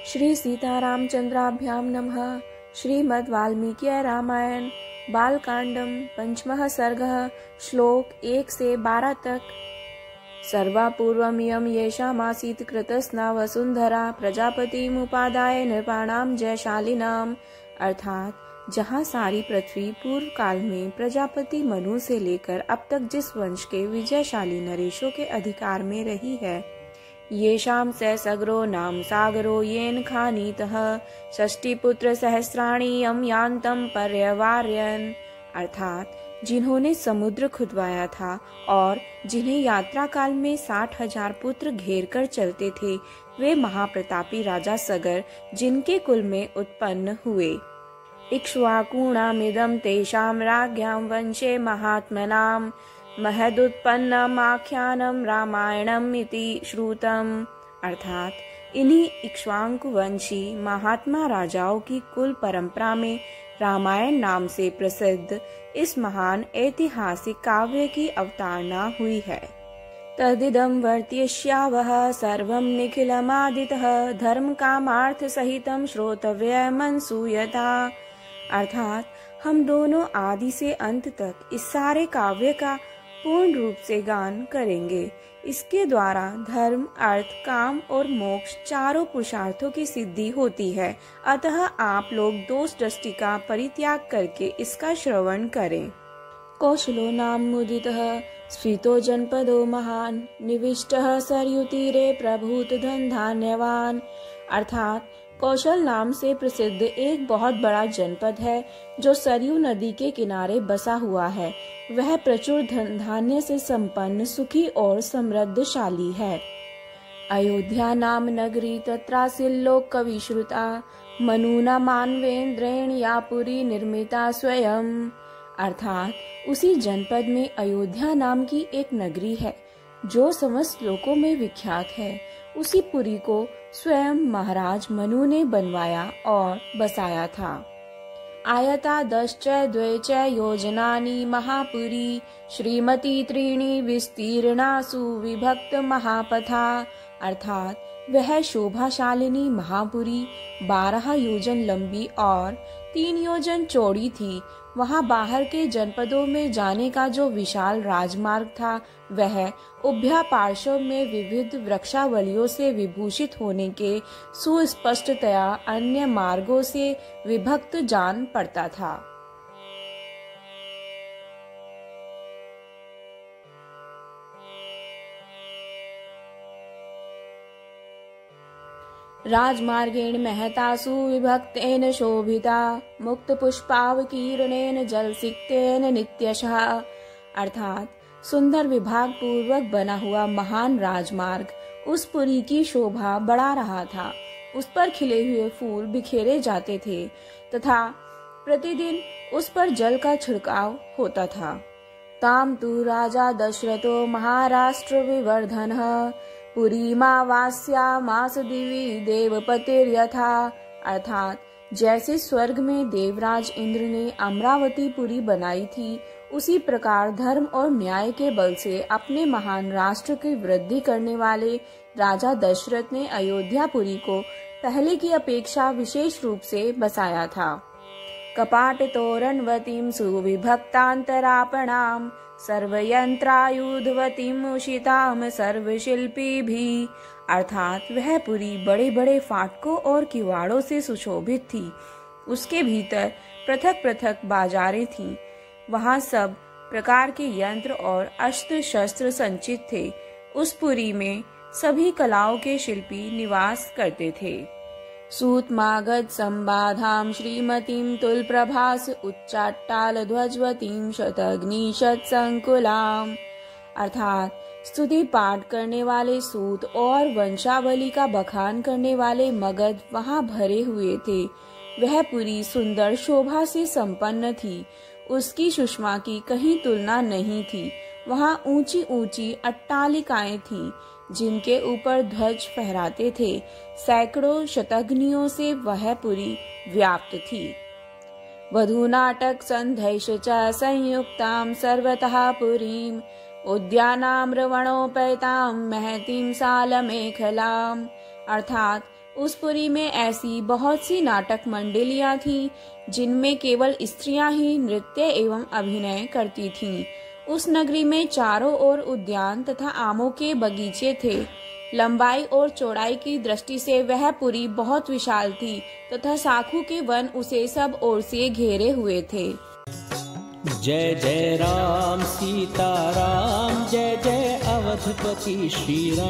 श्री सीतारामचंद्राभ्याम नमः। श्रीमद् वाल्मीकि रामायण बालकांडम पंचमः सर्गः श्लोक 1 से 12 तक। सर्वापूर्वमियं येषामासीत् कृतस्ना वसुंधरा प्रजापतिमुपादाय नृपाणां जयशालिनाम्। अर्थात जहाँ सारी पृथ्वी पूर्व काल में प्रजापति मनु से लेकर अब तक जिस वंश के विजयशाली नरेशों के अधिकार में रही है, येषां स सगरो नाम सागरो येन खानीतः षष्टिपुत्र सहस्राणि यम यान्तं पर्यवार्यन्। अर्थात जिन्होंने समुद्र खुदवाया था और जिन्हें यात्रा काल में 60,000 पुत्र घेर कर चलते थे, वे महाप्रतापी राजा सगर जिनके कुल में उत्पन्न हुए। इक्ष्वाकुणामिदं तेषां राज्ञां वंशे महात्मनां महदुत्पन्नमाख्यानं रामायणम् इति श्रुतम्। अर्थात इन्हीं इक्ष्वाकु वंशी महात्मा राजाओं की कुल परंपरा में रामायण नाम से प्रसिद्ध इस महान ऐतिहासिक काव्य की अवतारणा हुई है। तदिदं वर्त्यष्यावः सर्वं निखिलमादितः धर्म कामार्थ सहितं श्रोतव्यमनसूयता। अर्थात हम दोनों आदि से अंत तक इस सारे काव्य का पूर्ण रूप से गान करेंगे। इसके द्वारा धर्म, अर्थ, काम और मोक्ष चारों पुरुषार्थों की सिद्धि होती है। अतः आप लोग दोष दृष्टि का परित्याग करके इसका श्रवण करें। कौशलो नाम मुदितः स्फीतो जनपदो महान निविष्टः सरयुतीरे प्रभूत धन धान्यवान। अर्थात कौशल नाम से प्रसिद्ध एक बहुत बड़ा जनपद है जो सरयू नदी के किनारे बसा हुआ है। वह प्रचुर धन धान्य से संपन्न, सुखी और समृद्धशाली है। अयोध्या नाम नगरी तत्रासील्लोक कविश्रुता मनुना मानवेंद्रेण या पुरी निर्मिता स्वयं। अर्थात उसी जनपद में अयोध्या नाम की एक नगरी है जो समस्त लोकों में विख्यात है। उसी पुरी को स्वयं महाराज मनु ने बनवाया और बसाया था। आयता 10 योजनानि महापुरी श्रीमती त्रीणि विस्तीर्णा सुविभक्त महापथा। अर्थात वह शोभाशालिनी महापुरी 12 योजन लंबी और 3 योजन चौड़ी थी। वहाँ बाहर के जनपदों में जाने का जो विशाल राजमार्ग था, वह उभय पार्श्व में विविध वृक्षावलियों से विभूषित होने के सुस्पष्टतया अन्य मार्गों से विभक्त जान पड़ता था। राजमार्गेण महतासु विभक्तेन शोभिता मुक्त पुष्पावकीर्णेन जलसिक्तेन नित्यशः। अर्थात सुंदर विभाग पूर्वक बना हुआ महान राजमार्ग उस पुरी की शोभा बढ़ा रहा था। उस पर खिले हुए फूल बिखेरे जाते थे तथा प्रतिदिन उस पर जल का छिड़काव होता था। ताम तु राजा दशरथो महाराष्ट्र विवर्धनः पुरीमावास्या मास दिवी देवपतिर्यथा। अर्थात जैसे स्वर्ग में देवराज इंद्र ने अमरावती पुरी बनाई थी, उसी प्रकार धर्म और न्याय के बल से अपने महान राष्ट्र की वृद्धि करने वाले राजा दशरथ ने अयोध्यापुरी को पहले की अपेक्षा विशेष रूप से बसाया था। कपाट तोरणवतीं सुविभक्तांतरापणाम सर्वयंत्रायुधवतीं उषिताम सर्वशिल्पीभिः। अर्थात वह पुरी बड़े बड़े फाटकों और किवाड़ों से सुशोभित थी। उसके भीतर पृथक पृथक बाजारें थीं। वहाँ सब प्रकार के यंत्र और अस्त्र शस्त्र संचित थे। उस पुरी में सभी कलाओं के शिल्पी निवास करते थे। सूतमागध संबाधाम श्रीमतीं तुलप्रभास उच्चाट्टाल ध्वजवतीं शतग्नि शतसंकुलाम। अर्थात स्तुति पाठ करने वाले सूत और वंशावली का बखान करने वाले मगध वहाँ भरे हुए थे। वह पुरी सुंदर शोभा से संपन्न थी। उसकी सुषमा की कहीं तुलना नहीं थी। वहाँ ऊंची ऊंची अट्टालिकाएं थीं जिनके ऊपर ध्वज फहराते थे। सैकड़ों शतघ्नियों से वह पुरी व्याप्त थी। वधूनाटक संधैश च संयुक्तां सर्वतः पुरीं उद्यानाम्रवणोपेतां महतीं सालमेखलाम्। अर्थात उस पुरी में ऐसी बहुत सी नाटक मंडलियां थीं जिनमें केवल स्त्रियां ही नृत्य एवं अभिनय करती थीं। उस नगरी में चारों ओर उद्यान तथा आमों के बगीचे थे। लंबाई और चौड़ाई की दृष्टि से वह पुरी बहुत विशाल थी तथा साखू के वन उसे सब ओर से घेरे हुए थे। जय जय राम सीता राम, जय जय अवधपति श्री राम।